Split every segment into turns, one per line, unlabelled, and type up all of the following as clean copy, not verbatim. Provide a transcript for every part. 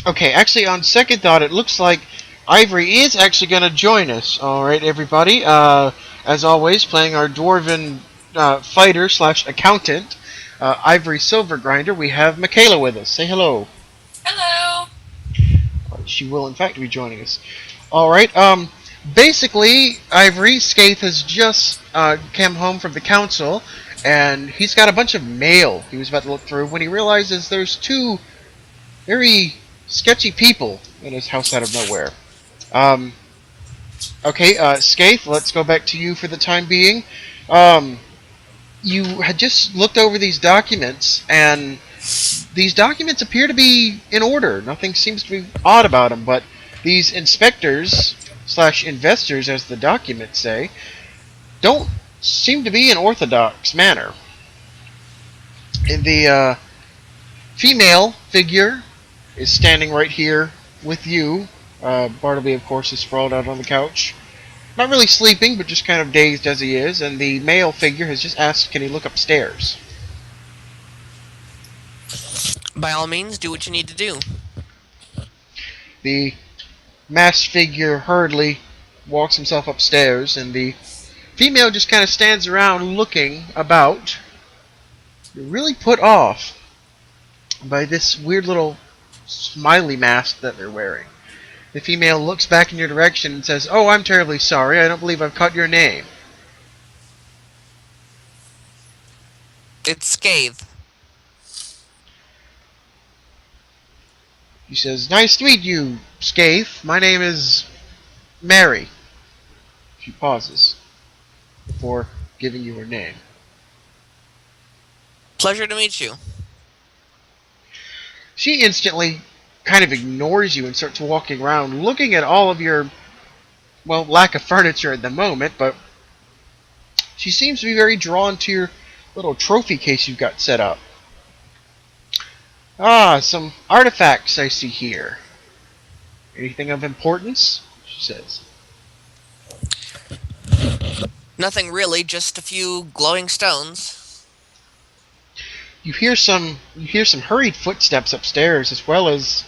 Okay, actually, on second thought, it looks like Ivory is actually going to join us. All right, everybody. As always, playing our dwarven fighter slash accountant, Ivory Silvergrinder. We have Michaela with us. Say hello.
Hello.
She will, in fact, be joining us. All right. Basically, Ivory Scaithe has just come home from the council, and he's got a bunch of mail he was about to look through when he realizes there's two very sketchy people in his house out of nowhere. Um, okay, Scaithe, let's go back to you for the time being. Um, you had just looked over these documents, and these documents appear to be in order. Nothing seems to be odd about them, but these inspectors slash investors, as the documents say, don't seem to be in orthodox manner. In the female figure is standing right here with you. Bartleby, of course, is sprawled out on the couch. Not really sleeping, but just kind of dazed as he is. And the male figure has just asked, can he look upstairs?
By all means, do what you need to do.
The masked figure hurriedly walks himself upstairs, and the female just kind of stands around looking about. You're really put off by this weird little smiley mask that they're wearing. The female looks back in your direction and says, "Oh, I'm terribly sorry. I don't believe I've caught your name."
It's Scaithe.
He says, "Nice to meet you, Scaithe. My name is Mary." She pauses before giving you her name.
Pleasure to meet you.
She instantly kind of ignores you and starts walking around looking at all of your, well, lack of furniture at the moment, but she seems to be very drawn to your little trophy case you've got set up. "Ah, some artifacts I see here. Anything of importance?" she says.
Nothing really, just a few glowing stones.
You hear some hurried footsteps upstairs, as well as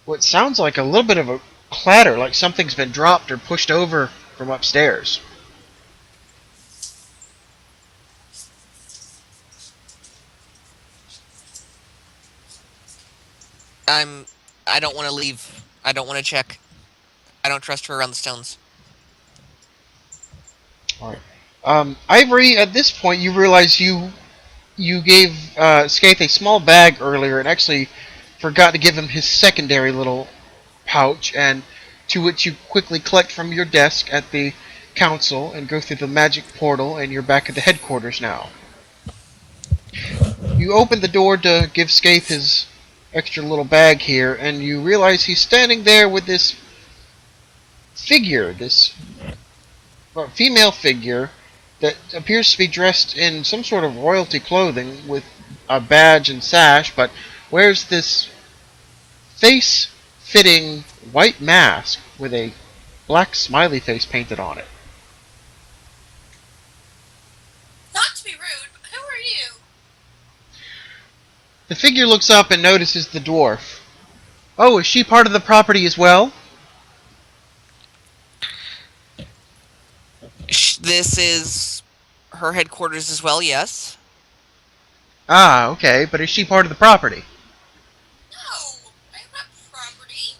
what sounds like a little bit of a clatter, like something's been dropped or pushed over from upstairs.
I'm. I don't want to leave. I don't want to check. I don't trust her around the stones.
All right. Ivory, at this point, you realize you gave Scaithe a small bag earlier, and actually forgot to give him his secondary little pouch, and to which you quickly collect from your desk at the council and go through the magic portal, and you're back at the headquarters now. You open the door to give Scaithe his extra little bag here, and you realize he's standing there with this figure, this female figure that appears to be dressed in some sort of royalty clothing with a badge and sash, but wears this face-fitting white mask with a black smiley face painted on it.
Not to be rude, but who are you?
The figure looks up and notices the dwarf. "Oh, is she part of the property as well?"
This is her headquarters as well, yes?
"Ah, okay, but is she part of the property?"
No, I am not property.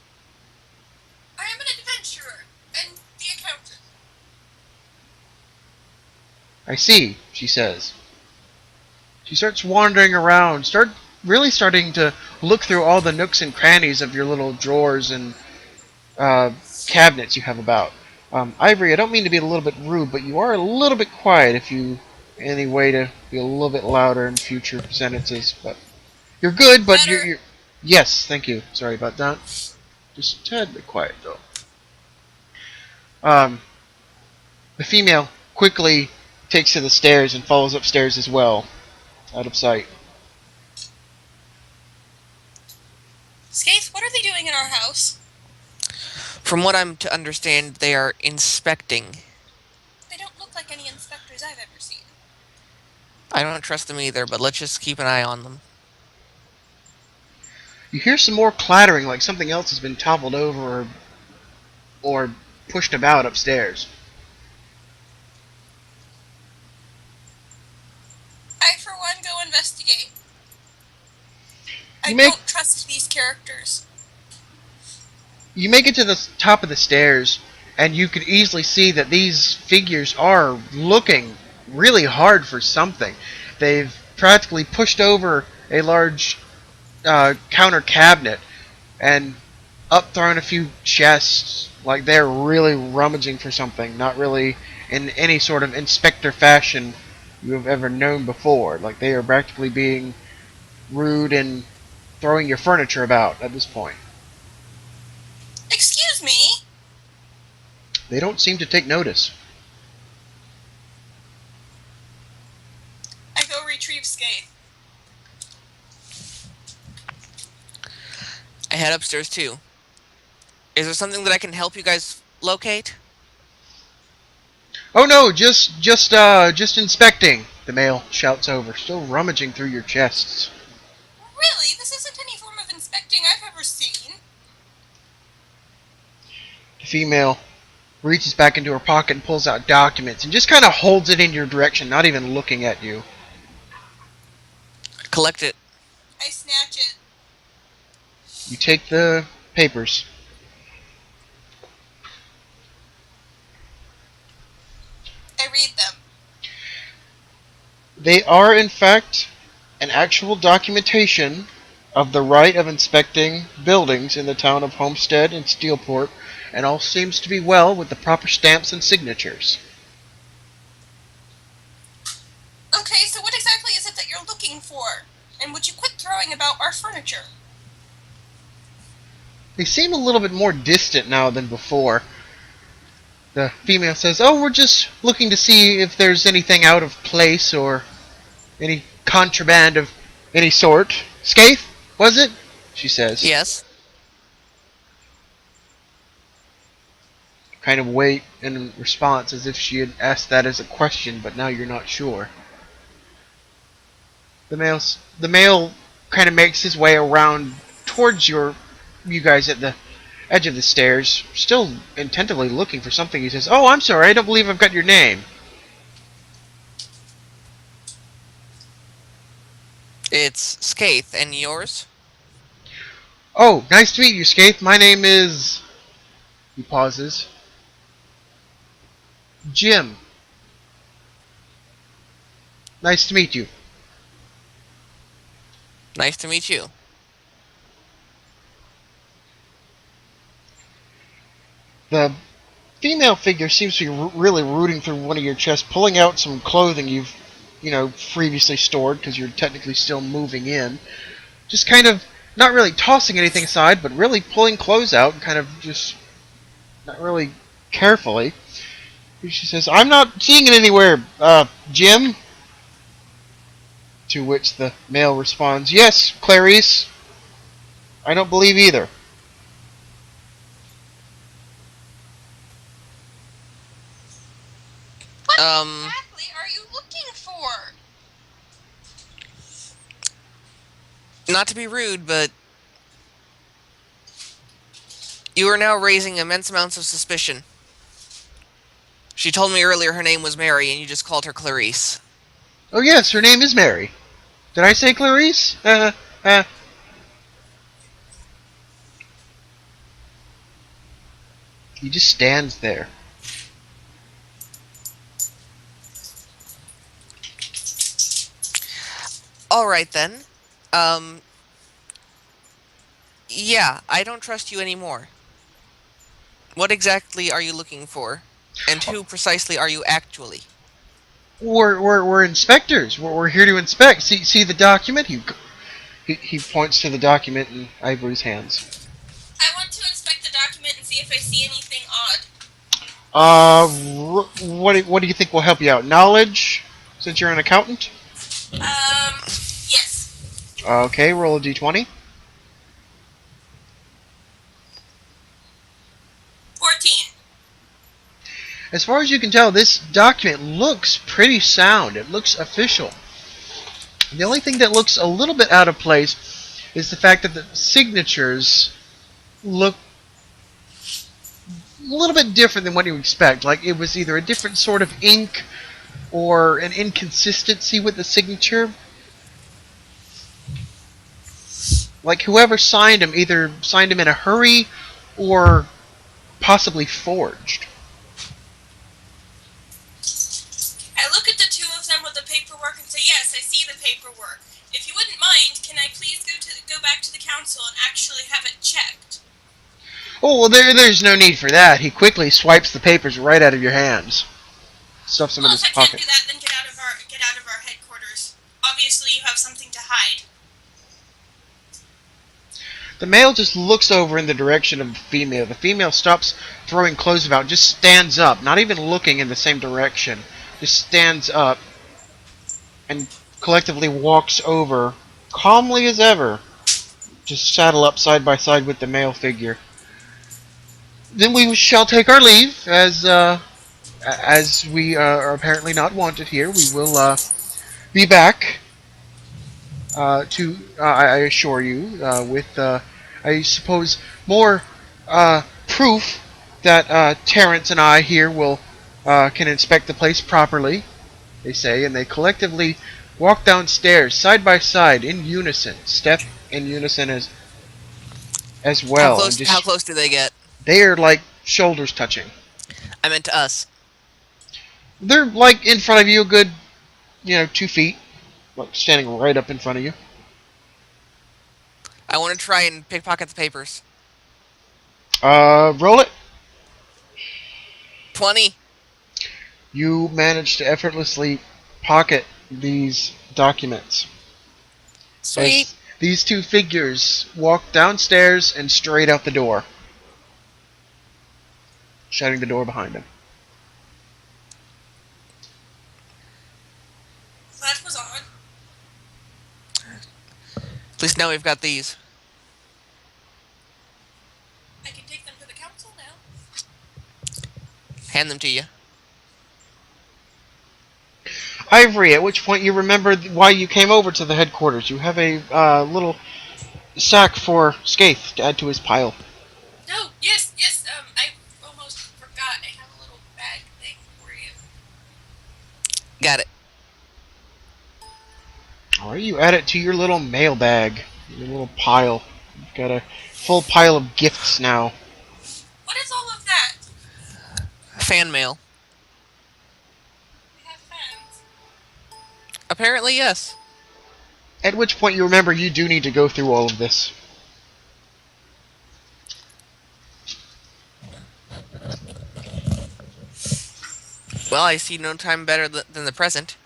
I am an adventurer and the accountant.
"I see," she says. She starts wandering around, starting to look through all the nooks and crannies of your little drawers and uh, cabinets you have about. Ivory, I don't mean to be a little bit rude, but you are a little bit quiet if you any way to be a little bit louder in future sentences. But you're good, but
Better.
you're yes, thank you. Sorry about that. Just a tad bit quiet though. Um, the female quickly takes to the stairs and follows upstairs as well, out of sight.
Scaithe, what are they doing in our house?
From what I'm to understand, they are inspecting.
They don't look like any inspectors I've ever seen.
I don't trust them either, but let's just keep an eye on them.
You hear some more clattering, like something else has been toppled over or pushed about upstairs.
I, for one, go investigate. I
You make
don't trust these characters.
you make it to the top of the stairs, and you could easily see that these figures are looking really hard for something. They've practically pushed over a large counter cabinet and upthrown a few chests, like they're really rummaging for something, not really in any sort of inspector fashion you have ever known before. Like they are practically being rude and throwing your furniture about at this point.
Excuse me?
They don't seem to take notice.
I go retrieve Scaithe.
I head upstairs too. Is there something that I can help you guys locate?
Oh no, just inspecting. The male shouts over, still rummaging through your chests.
Really? This isn't any form of inspecting I've ever seen.
The female reaches back into her pocket and pulls out documents and just kind of holds it in your direction, not even looking at you.
Collect it.
I snatch it.
You take the papers.
I read them.
They are, in fact, an actual documentation of the right of inspecting buildings in the town of Homestead and Steelport, and all seems to be well with the proper stamps and signatures.
Okay, so what exactly is it that you're looking for? And would you quit throwing about our furniture?
They seem a little bit more distant now than before. The female says, "Oh, we're just looking to see if there's anything out of place or any contraband of any sort. Scaithe, was it?" she says.
Yes.
Kind of wait in response as if she had asked that as a question, but now you're not sure. The male kind of makes his way around towards you guys at the edge of the stairs, still attentively looking for something. He says, "Oh, I'm sorry, I don't believe I've got your name."
It's Scaithe, and yours?
"Oh, nice to meet you, Scaithe. My name is..." He pauses. "Jim. Nice to meet you."
Nice to meet you.
The female figure seems to be really rooting through one of your chests, pulling out some clothing you've, previously stored because you're technically still moving in. Just kind of not really tossing anything aside, but really pulling clothes out and kind of just not really carefully. She says, "I'm not seeing it anywhere, Jim." To which the male responds, "Yes, Clarice. I don't believe either."
What exactly are you looking for?
Not to be rude, but you are now raising immense amounts of suspicion. She told me earlier her name was Mary, and you just called her Clarice.
"Oh yes, her name is Mary. Did I say Clarice? He just stands there.
Alright then. Yeah, I don't trust you anymore. What exactly are you looking for? And who precisely are you actually?
We're inspectors. We're here to inspect. See the document? He points to the document in Ivory's hands.
I want to inspect the document and see if I see anything odd.
What do you think will help you out? Knowledge, since you're an accountant?
Yes.
Okay, roll a d20.
14.
As far as you can tell, this document looks pretty sound. It looks official. The only thing that looks a little bit out of place is the fact that the signatures look a little bit different than what you expect. Like it was either a different sort of ink or an inconsistency with the signature. Like whoever signed him either signed him in a hurry or possibly forged.
I look at the two of them with the paperwork and say, yes, I see the paperwork. If you wouldn't mind, can I please go back to the council and actually have it checked?
Oh, well, there's no need for that. He quickly swipes the papers right out of your hands. Stuffs them in
Well,
his
if I can't
pocket.
do that, then get out of our headquarters. Obviously, you have something to hide.
The male just looks over in the direction of the female. The female stops throwing clothes about, just stands up, not even looking in the same direction. Just stands up and collectively walks over, calmly as ever, just saddle up side by side with the male figure. Then we shall take our leave, as we are apparently not wanted here. We will be back I assure you, with, I suppose, more proof that Terrence and I here will can inspect the place properly, they say, and they collectively walk downstairs side by side in unison, step in unison as well, and
How
just
close do they get?
they are like shoulders touching.
I meant to us.
They're like in front of you, a good 2 feet, like standing right up in front of you.
I want to try and pickpocket the papers.
Roll it.
20.
You manage to effortlessly pocket these documents.
Sweet.
As these two figures walk downstairs and straight out the door, shutting the door behind them.
That was odd.
At least now we've got these.
I can take them to the council now.
Hand them to you.
Ivory, at which point you remember why you came over to the headquarters. You have a little sack for Scaithe to add to his pile.
No, yes, I almost forgot. I have a little bag thing for you.
Got it.
Alright, you add it to your little mail bag, your little pile. You've got a full pile of gifts now.
What is all of that?
Fan mail.
We have fans.
Apparently, yes.
At which point you remember you do need to go through all of this.
Well, I see no time better than the present.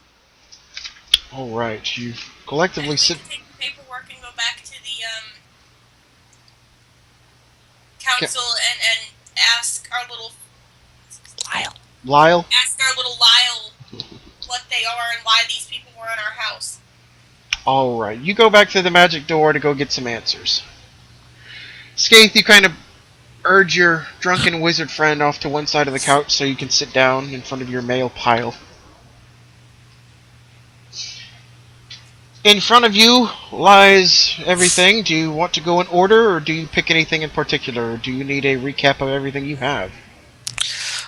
Alright, you collectively sit...
Take the paperwork and go back to the council and ask our little
Lyle?
Ask our little Lyle what they are and why these people were in our house.
Alright, you go back to the magic door to go get some answers. Scaithe, you kind of urge your drunken wizard friend off to one side of the couch so you can sit down in front of your mail pile. In front of you lies everything. Do you want to go in order, or do you pick anything in particular? Or do you need a recap of everything you have?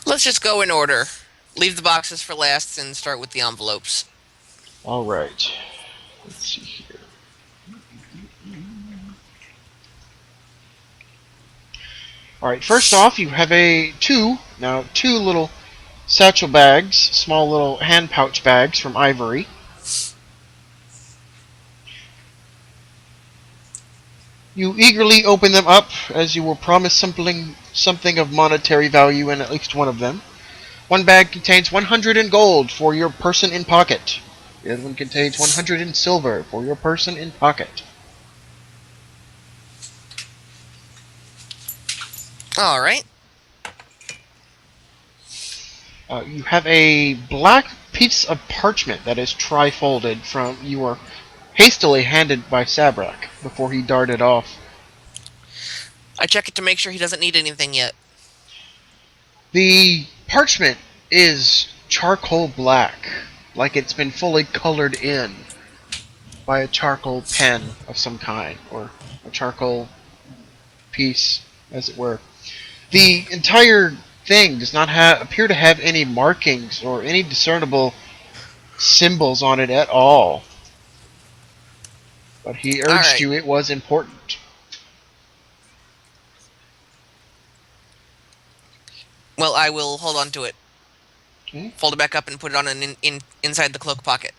Let's just go in order. Leave the boxes for last and start with the envelopes.
Alright. Let's see here. Alright, first off, you have two little satchel bags, small little hand pouch bags from Ivory. You eagerly open them up, as you were promised something of monetary value in at least one of them. One bag contains 100 in gold for your person in pocket. The other one contains 100 in silver for your person in pocket.
Alright.
You have a black piece of parchment that is tri-folded from you were hastily handed by Sabrak before he darted off.
I check it to make sure he doesn't need anything yet.
The parchment is charcoal black, like it's been fully colored in. by a charcoal pen of some kind, or a charcoal piece, as it were. The entire thing does not appear to have any markings or any discernible symbols on it at all. But he
All
urged
right.
you it was important.
Well, I will hold on to it,
Okay.
fold it back up, and put it on inside the cloak pocket.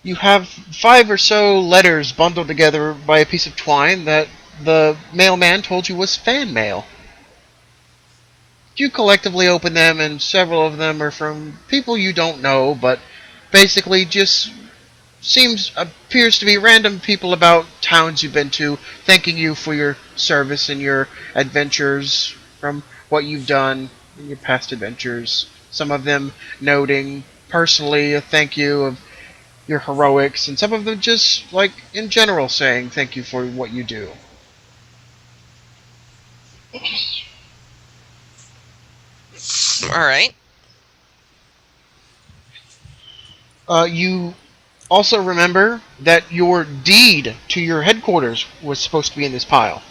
You have 5 or so letters bundled together by a piece of twine that the mailman told you was fan mail. You collectively open them, and several of them are from people you don't know, but basically just appears to be random people about towns you've been to, thanking you for your service and your adventures from what you've done in your past adventures. Some of them noting personally a thank you of your heroics, and some of them just, like, in general saying thank you for what you do.
All right.
You also remember that your deed to your headquarters was supposed to be in this pile.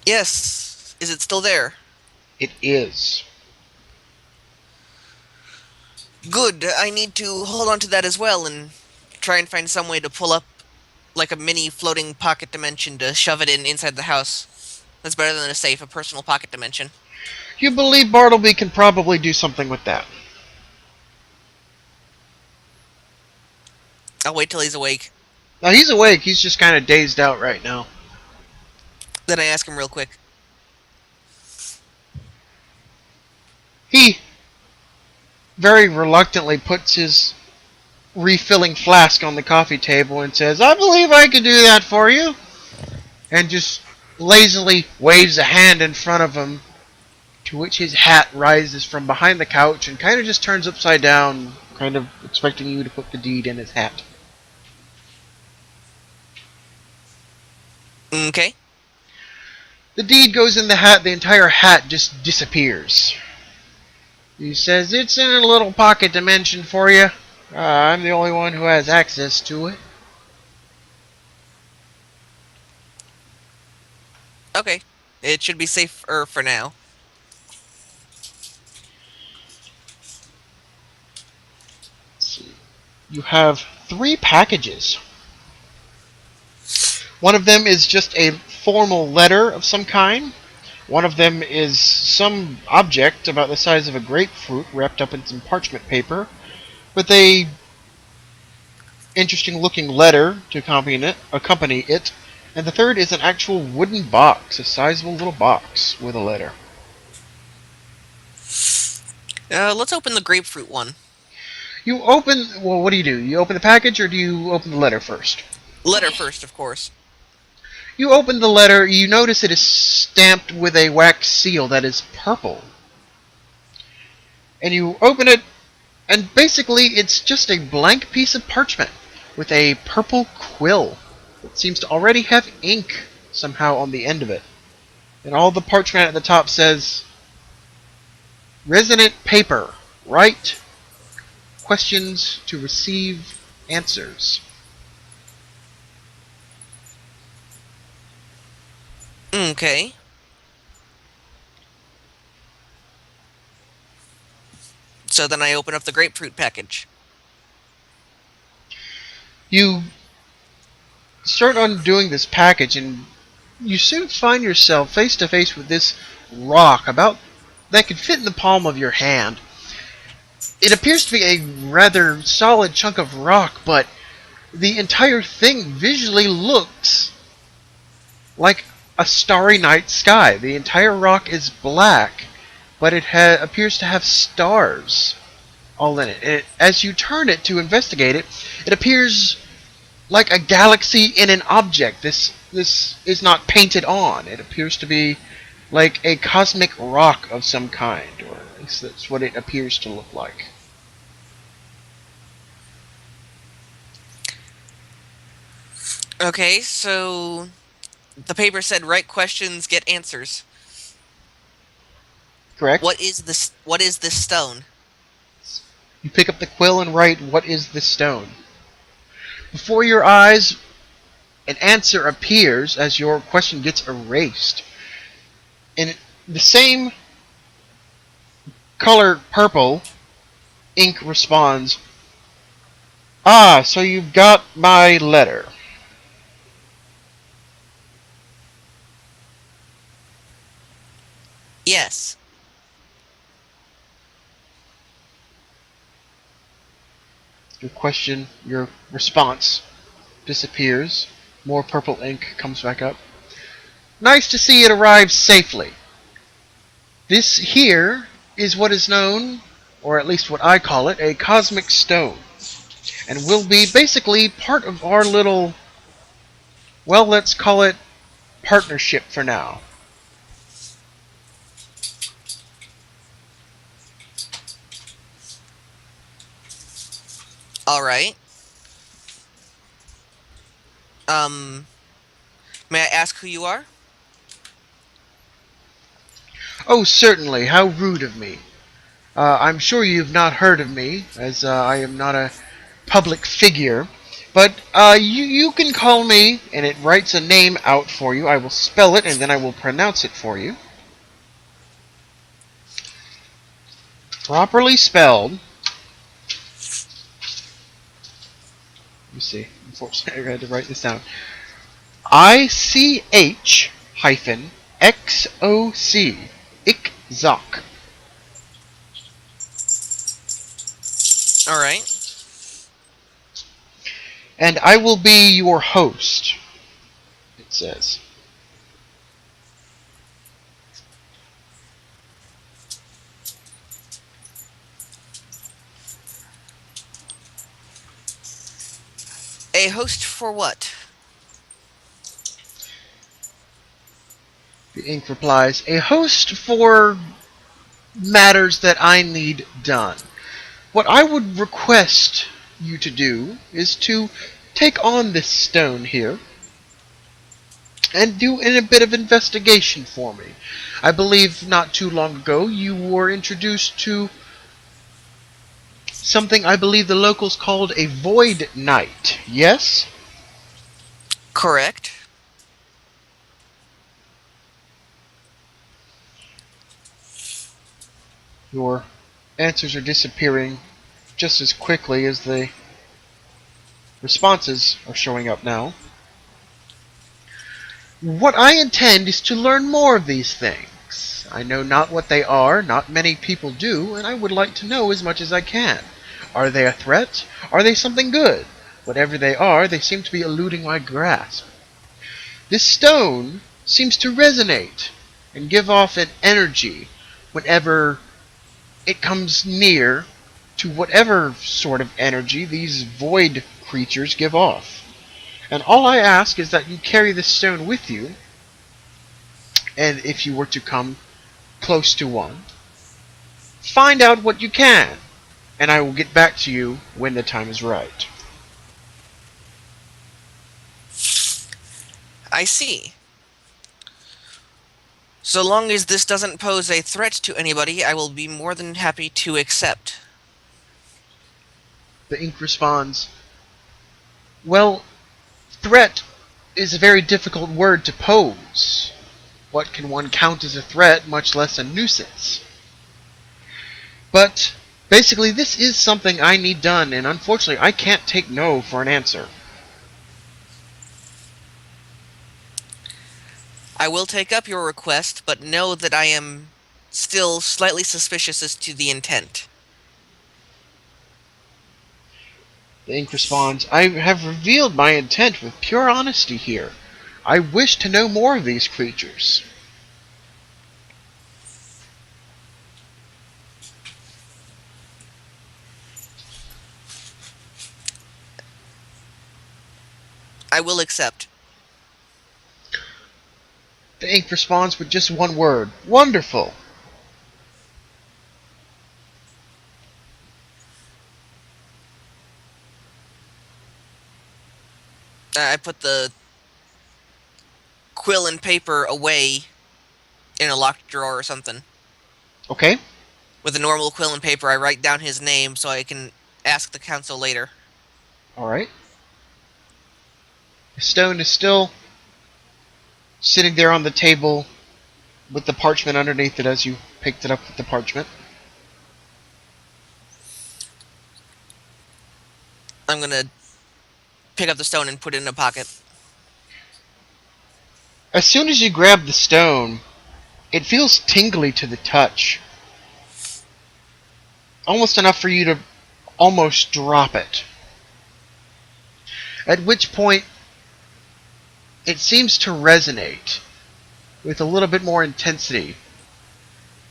Yes. Is it still there?
It is.
Good. I need to hold on to that as well and try and find some way to pull up like a mini floating pocket dimension to shove it inside the house. That's better than a safe, a personal pocket dimension.
You believe Bartleby can probably do something with that.
I'll wait till he's awake.
Now he's awake, he's just kind of dazed out right now.
Then I ask him real quick.
He very reluctantly puts his refilling flask on the coffee table and says, "I believe I can do that for you." And just lazily waves a hand in front of him, to which his hat rises from behind the couch and kind of just turns upside down, kind of expecting you to put the deed in his hat.
Okay.
The deed goes in the hat, the entire hat just disappears. He says, "It's in a little pocket dimension for you. I'm the only one who has access to it."
Okay. It should be safer for now.
Let's see. You have 3 packages. One of them is just a formal letter of some kind. One of them is some object about the size of a grapefruit wrapped up in some parchment paper, with a interesting looking letter to accompany it. And the third is an actual wooden box, a sizable little box with a letter.
Let's open the grapefruit one.
Well, what do? You open the package or do you open the letter first?
Letter first, of course.
You open the letter, you notice it is stamped with a wax seal that is purple. And you open it, and basically it's just a blank piece of parchment with a purple quill that seems to already have ink somehow on the end of it. And all the parchment at the top says, "Resonant paper. Write questions to receive answers."
Okay. So then I open up the grapefruit package.
You start undoing this package, and you soon find yourself face to face with this rock about that could fit in the palm of your hand. It appears to be a rather solid chunk of rock, but the entire thing visually looks like a starry night sky. The entire rock is black, but it appears to have stars all in it. As you turn it to investigate it, it appears like a galaxy in an object. This is not painted on. It appears to be like a cosmic rock of some kind, or at least that's what it appears to look like.
Okay, so the paper said write questions, get answers.
Correct?
What is this stone?
You pick up the quill and write, "What is this stone?" Before your eyes, an answer appears as your question gets erased. In the same color purple, ink responds, "Ah, so you've got my letter."
Yes.
Your response disappears. More purple ink comes back up. "Nice to see it arrived safely. This here is what is known, or at least what I call it, a cosmic stone, and will be basically part of our little, well, let's call it partnership for now."
All right. Um, may I ask who you are?
"Oh, certainly. How rude of me. I'm sure you've not heard of me, as I am not a public figure. But you can call me," and it writes a name out for you. I will spell it, and then I will pronounce it for you. Properly spelled. Let me see. Unfortunately, I had to write this down. ICH hyphen XOC. Ickzock.
All right.
"And I will be your host," it says.
A host for what?
The ink replies, "A host for matters that I need done. What I would request you to do is to take on this stone here and do a bit of investigation for me. I believe not too long ago you were introduced to something I believe the locals called a void knight, yes?"
Correct.
Your answers are disappearing just as quickly as the responses are showing up now. "What I intend is to learn more of these things. I know not what they are, not many people do, and I would like to know as much as I can. Are they a threat? Are they something good? Whatever they are, they seem to be eluding my grasp. This stone seems to resonate and give off an energy whenever it comes near to whatever sort of energy these void creatures give off. And all I ask is that you carry this stone with you, and if you were to come close to one, find out what you can, and I will get back to you when the time is right."
I see. So long as this doesn't pose a threat to anybody, I will be more than happy to accept.
The ink responds, "Well, threat is a very difficult word to pose. What can one count as a threat, much less a nuisance? But basically, this is something I need done, and unfortunately, I can't take no for an answer."
I will take up your request, but know that I am still slightly suspicious as to the intent.
The ink responds, "I have revealed my intent with pure honesty here. I wish to know more of these creatures."
I will accept.
The ink responds with just one word, "Wonderful."
I put the quill and paper away in a locked drawer or something.
Okay?
With a normal quill and paper, I write down his name so I can ask the council later.
Alright. The stone is still sitting there on the table with the parchment underneath it as you picked it up with the parchment.
I'm gonna pick up the stone and put it in a pocket.
As soon as you grab the stone, it feels tingly to the touch. Almost enough for you to almost drop it. At which point, it seems to resonate with a little bit more intensity.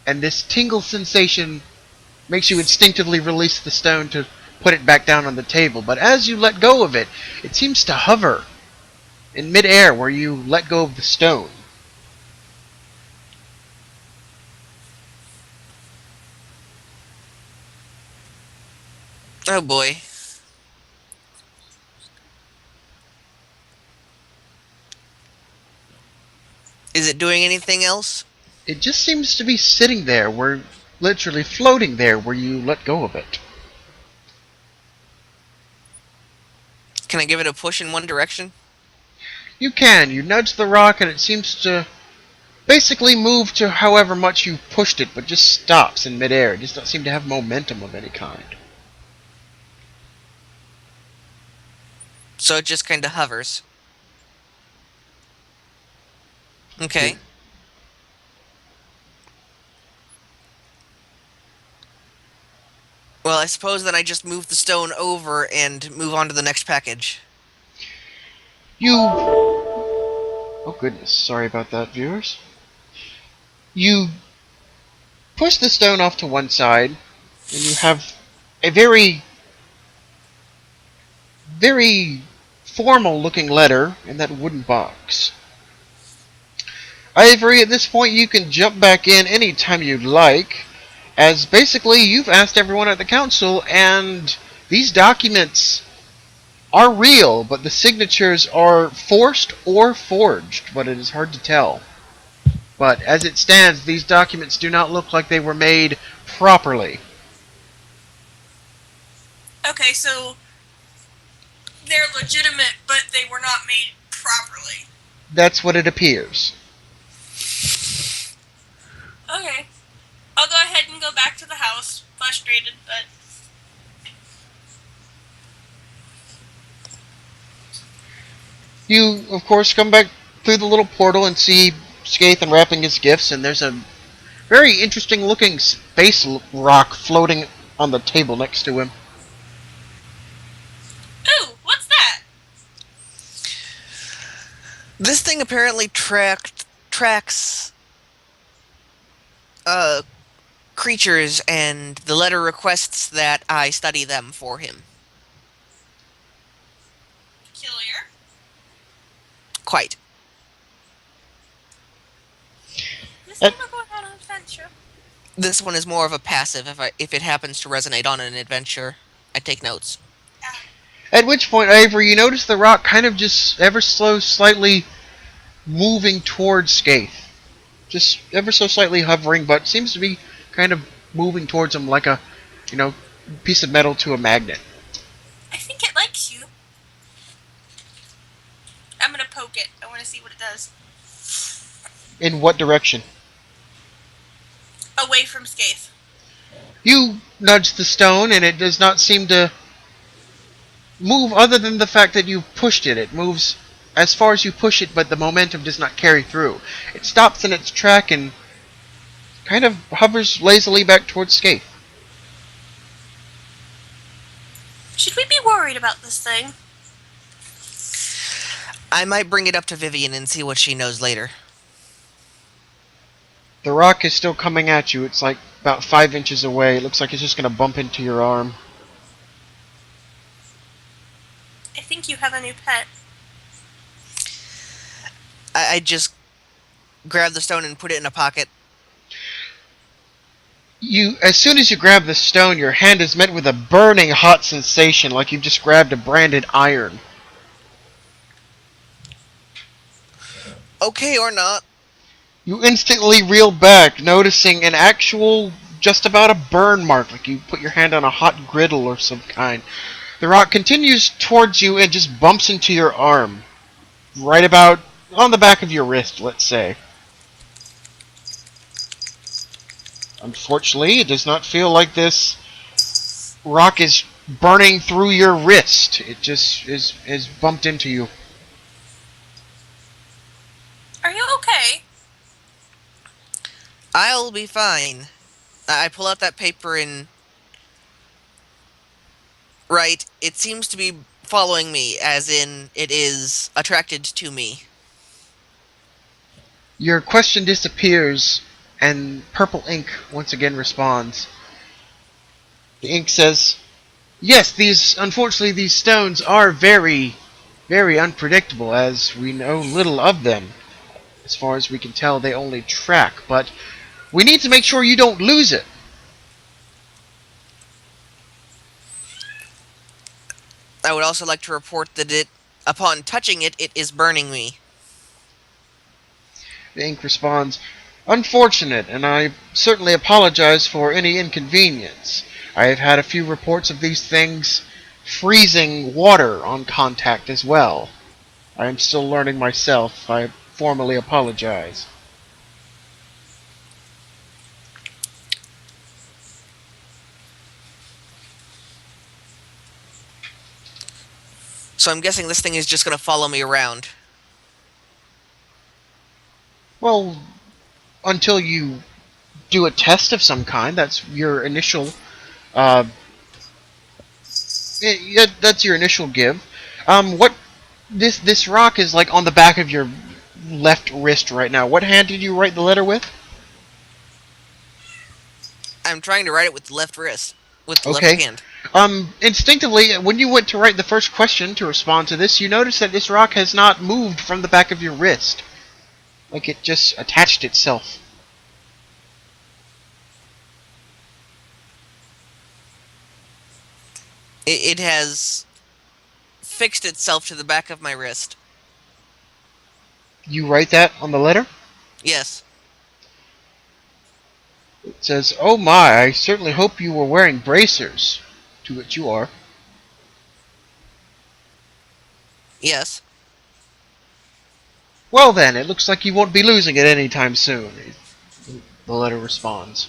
And this tingle sensation makes you instinctively release the stone to put it back down on the table. But as you let go of it, it seems to hover in midair where you let go of the stone.
Oh boy. Is it doing anything else?
It just seems to be sitting there, where literally floating there where you let go of it.
Can I give it a push in one direction?
You can. You nudge the rock and it seems to basically move to however much you pushed it, but just stops in midair. It just doesn't seem to have momentum of any kind.
So it just kind of hovers. Okay. Well, I suppose then I just move the stone over and move on to the next package.
You... Oh goodness, sorry about that, viewers. You push the stone off to one side, and you have a very formal looking letter in that wooden box. Ivory, at this point you can jump back in anytime you'd like, as basically you've asked everyone at the council, and these documents are real, but the signatures are forced or forged, but it is hard to tell. But as it stands, these documents do not look like they were made properly.
Okay, so they're legitimate, but they were not made properly.
That's what it appears.
Okay. I'll go ahead and go back to the house, frustrated, but...
You, of course, come back through the little portal and see Scaithe unwrapping his gifts, and there's a very interesting looking space rock floating on the table next to him.
Ooh, what's that?
This thing apparently tracks creatures, and the letter requests that I study them for him.
Peculiar.
Quite.
This time we're going on an adventure.
This one is more of a passive. If it happens to resonate on an adventure, I take notes.
At which point, Ivory, you notice the rock kind of just ever so slightly moving towards Scaithe. Just ever so slightly hovering, but seems to be kind of moving towards him like a, piece of metal to a magnet.
I think it likes you. I'm gonna poke it. I want to see what it does.
In what direction?
Away from Scaithe.
You nudge the stone, and it does not seem to move other than the fact that you pushed it. It moves as far as you push it, but the momentum does not carry through. It stops in its track and kind of hovers lazily back towards Scaithe.
Should we be worried about this thing?
I might bring it up to Vivian and see what she knows later.
The rock is still coming at you. It's like about 5 inches away. It looks like it's just going to bump into your arm.
I think you have a new pet.
I just grab the stone and put it in a pocket.
As soon as you grab the stone, your hand is met with a burning hot sensation, like you've just grabbed a branded iron.
Okay or not.
You instantly reel back, noticing an actual just about a burn mark, like you put your hand on a hot griddle or some kind. The rock continues towards you and just bumps into your arm. Right about on the back of your wrist, let's say. Unfortunately, it does not feel like this rock is burning through your wrist. It just is bumped into you.
Are you okay?
I'll be fine. I pull out that paper and... Right, it seems to be following me, as in, it is attracted to me.
Your question disappears, and purple ink once again responds. The ink says, "Yes, unfortunately, these stones are very, very unpredictable, as we know little of them. As far as we can tell, they only track, but we need to make sure you don't lose it."
I would also like to report that upon touching it, it is burning me.
The ink responds, "Unfortunate, and I certainly apologize for any inconvenience. I have had a few reports of these things freezing water on contact as well. I am still learning myself. I formally apologize."
So I'm guessing this thing is just going to follow me around.
Well, until you do a test of some kind, that's your initial uh, that's your initial give. What this rock is like on the back of your left wrist right now. What hand did you write the letter with?
I'm trying to write it with the left wrist. With the left
Okay.
hand.
Instinctively, when you went to write the first question to respond to this, you notice that this rock has not moved from the back of your wrist. Like it just attached itself.
It has fixed itself to the back of my wrist.
You write that on the letter?
Yes.
It says, "Oh my, I certainly hope you were wearing bracers." To which you are.
Yes.
"Well then, it looks like you won't be losing it anytime soon." The letter responds.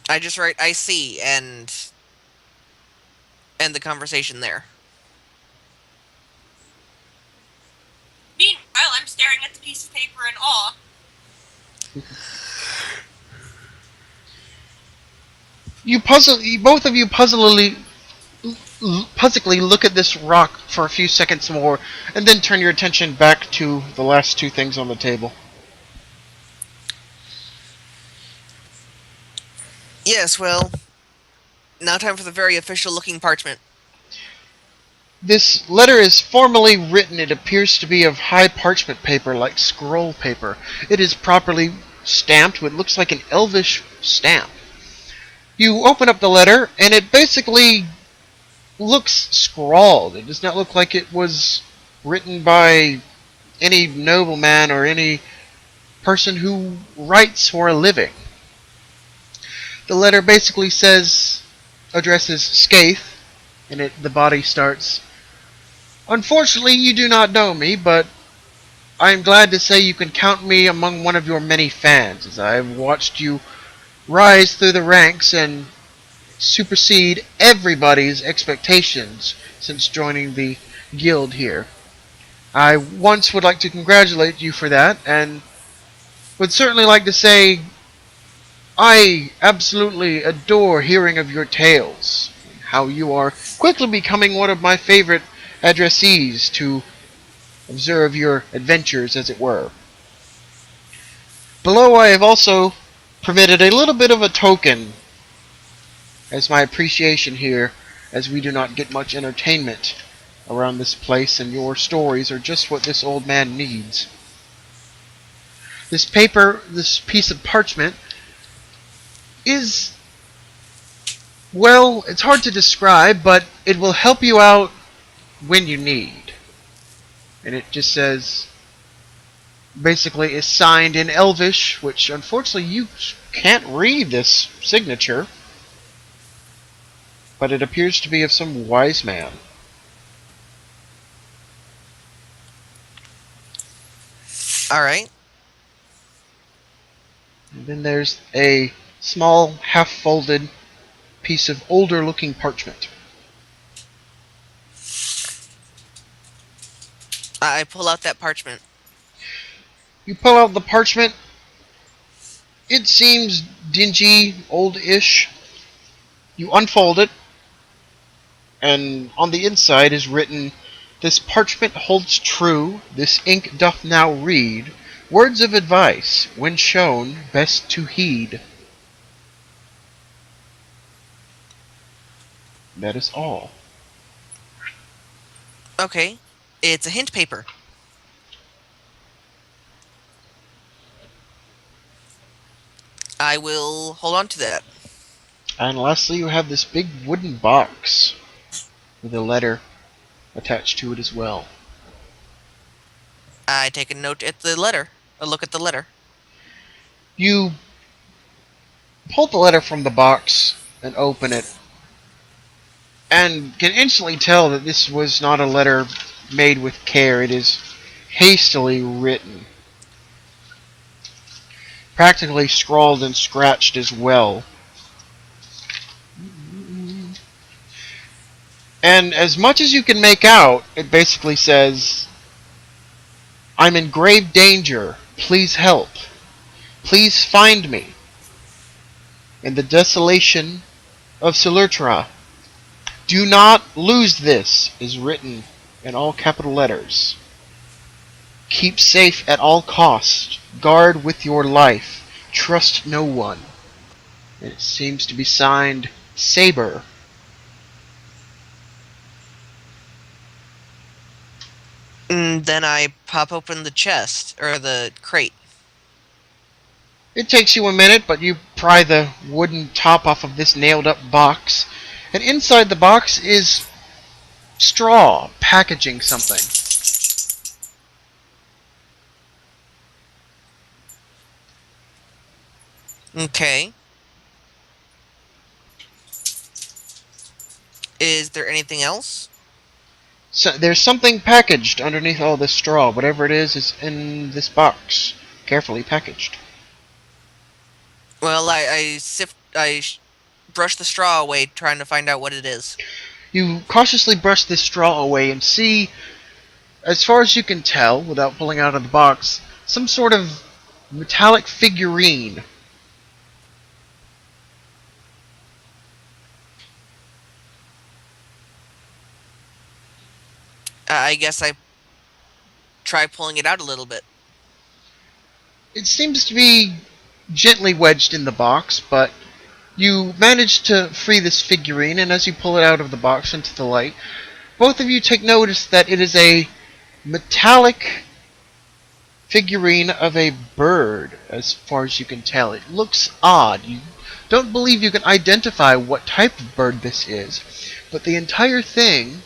I just write I see and end the conversation there.
Meanwhile, I'm staring at the piece of paper in awe.
Both of you puzzlingly look at this rock for a few seconds more, and then turn your attention back to the last two things on the table.
Yes, well, now time for the very official looking parchment.
This letter is formally written. It appears to be of high parchment paper, like scroll paper. It is properly stamped with what looks like an elvish stamp. You open up the letter, and it basically looks scrawled. It does not look like it was written by any nobleman or any person who writes for a living. The letter basically addresses Scaithe, and the body starts, "Unfortunately, you do not know me, but I am glad to say you can count me among one of your many fans, as I have watched you rise through the ranks and supersede everybody's expectations since joining the guild here. I once would like to congratulate you for that, and would certainly like to say I absolutely adore hearing of your tales, how you are quickly becoming one of my favorite addressees to observe your adventures, as it were. Below, I have also permitted a little bit of a token as my appreciation here, as we do not get much entertainment around this place, and your stories are just what this old man needs. This piece of parchment is, well, it's hard to describe, but it will help you out when you need." And it just says, basically is signed in Elvish, which unfortunately you can't read this signature, but it appears to be of some wise man.
All right.
And then there's a small, half-folded piece of older-looking parchment.
I pull out that parchment.
You pull out the parchment. It seems dingy, old-ish. You unfold it, and on the inside is written, "This parchment holds true, this ink doth now read, words of advice, when shown, best to heed." That is all.
Okay. It's a hint paper. I will hold on to that.
And lastly, you have this big wooden box with a letter attached to it as well.
I take a note at the letter. A look at the letter.
You pull the letter from the box and open it, and can instantly tell that this was not a letter made with care. It is hastily written, practically scrawled and scratched as well. And as much as you can make out, it basically says, "I'm in grave danger. Please help. Please find me. In the desolation of Silertra. Do not lose this," is written in all capital letters. "Keep safe at all costs. Guard with your life. Trust no one." And it seems to be signed Saber.
And then I pop open the chest, or the crate.
It takes you a minute, but you pry the wooden top off of this nailed up box, and inside the box is straw packaging something.
Okay. Is there anything else?
So there's something packaged underneath all this straw. Whatever it is in this box, carefully packaged.
Well, I brush the straw away, trying to find out what it is.
You cautiously brush this straw away and see, as far as you can tell, without pulling out of the box, some sort of metallic figurine.
I guess I try pulling it out a little bit.
It seems to be gently wedged in the box, but you manage to free this figurine, and as you pull it out of the box into the light, both of you take notice that it is a metallic figurine of a bird, as far as you can tell. It looks odd. You don't believe you can identify what type of bird this is, but the entire thing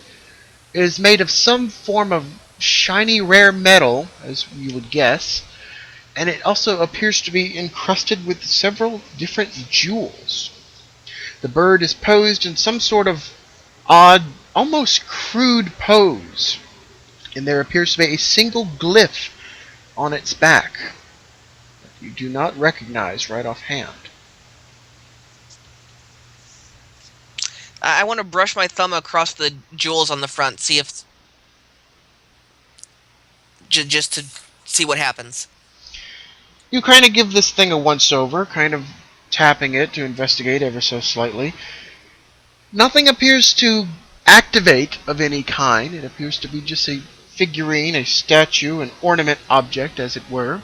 is made of some form of shiny rare metal, as you would guess, and it also appears to be encrusted with several different jewels. The bird is posed in some sort of odd, almost crude pose, and there appears to be a single glyph on its back that you do not recognize right offhand.
I want to brush my thumb across the jewels on the front, see if just to see what happens.
You kind of give this thing a once-over, kind of tapping it to investigate ever so slightly. Nothing appears to activate of any kind. It appears to be just a figurine, a statue, an ornament object, as it were.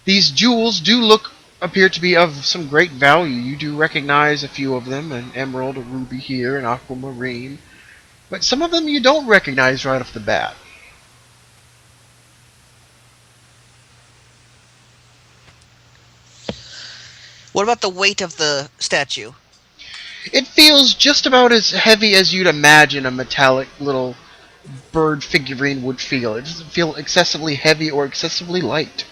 These jewels do appear to be of some great value. You do recognize a few of them, an emerald, a ruby here, an aquamarine. But some of them you don't recognize right off the bat.
What about the weight of the statue?
It feels just about as heavy as you'd imagine a metallic little bird figurine would feel. It doesn't feel excessively heavy or excessively light.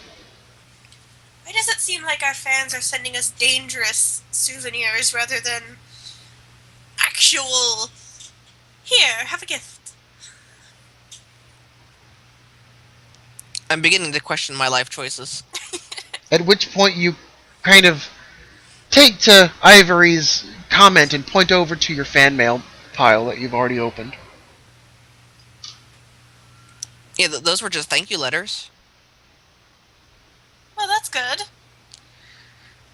Why does it seem like our fans are sending us dangerous souvenirs rather than actual... Here, have a gift.
I'm beginning to question my life choices.
At which point you kind of take to Ivory's comment and point over to your fan mail pile that you've already opened.
Yeah, those were just thank you letters.
Well, that's good.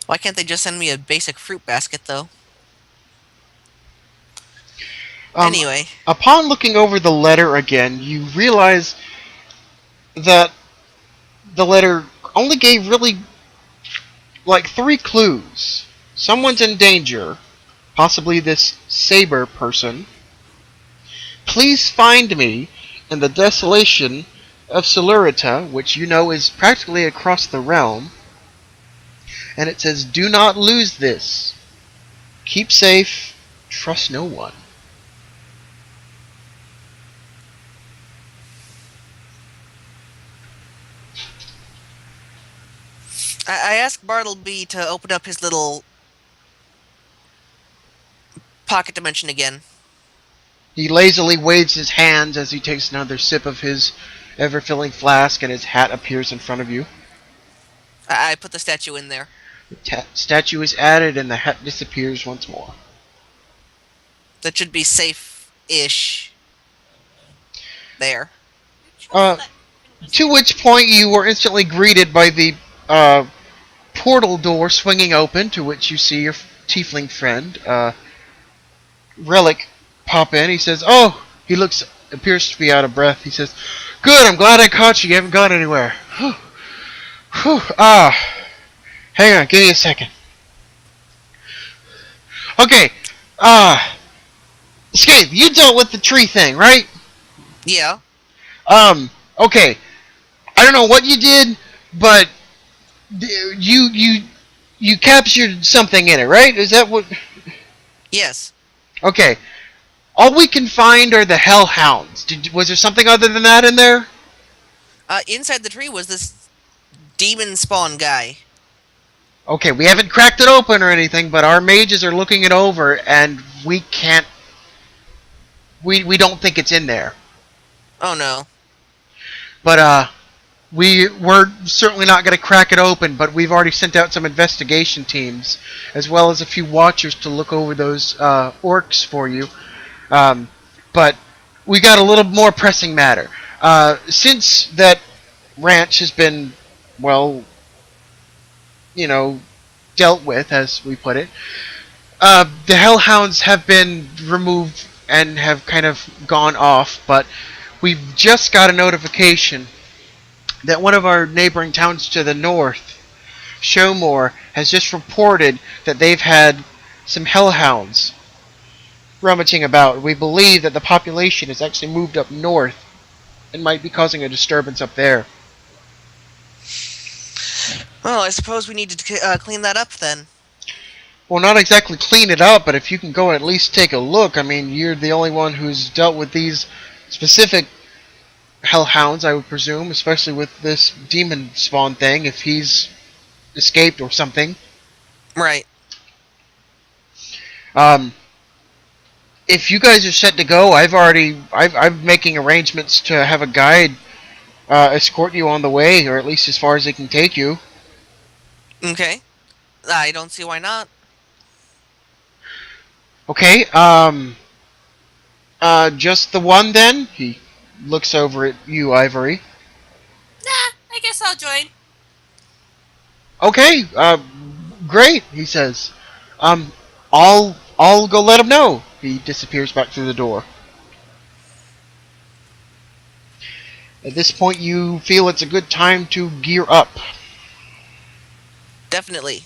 Why can't they just send me a basic fruit basket, though? Anyway.
Upon looking over the letter again, you realize that the letter only gave really like 3 clues. Someone's in danger, possibly this saber person. Please find me in the desolation of Solurita, which you know is practically across the realm. And it says, do not lose this. Keep safe. Trust no one.
I asked Bartleby to open up his little pocket dimension again.
He lazily waves his hands as he takes another sip of his ever-filling flask, and his hat appears in front of you.
I put the statue in there.
The statue is added, and the hat disappears once more.
That should be safe-ish. There.
To which point you were instantly greeted by the portal door swinging open, to which you see your tiefling friend, Relic, pop in. He says, "Oh," he appears to be out of breath. He says, "Good, I'm glad I caught you. You haven't gone anywhere." Whew. Whew. Hang on, give me a second. Okay, Scaithe, you dealt with the tree thing, right?
Yeah.
Okay. I don't know what you did, but you captured something in it, right? Is that what?
Yes.
Okay. All we can find are the hellhounds. Was there something other than that in there?
Inside the tree was this demon spawn guy.
Okay, we haven't cracked it open or anything, but our mages are looking it over, and we can't... We don't think it's in there.
Oh, no.
But, we're certainly not going to crack it open, but we've already sent out some investigation teams, as well as a few watchers to look over those orcs for you. But we got a little more pressing matter. Since that ranch has been, well, dealt with, as we put it, the hellhounds have been removed and have kind of gone off, but we've just got a notification that one of our neighboring towns to the north, Showmore, has just reported that they've had some hellhounds rummaging about. We believe that the population has actually moved up north and might be causing a disturbance up there.
Well, I suppose we need to clean that up then.
Well, not exactly clean it up, but if you can go and at least take a look. I mean, you're the only one who's dealt with these specific hellhounds, I would presume, especially with this demon spawn thing, if he's escaped or something.
Right.
If you guys are set to go, I'm making arrangements to have a guide escort you on the way, or at least as far as it can take you.
Okay. I don't see why not.
Okay, just the one then? He looks over at you, Ivory.
Nah, I guess I'll join.
Okay, great, he says. I'll go let him know. He disappears back through the door. At this point, you feel it's a good time to gear up.
Definitely.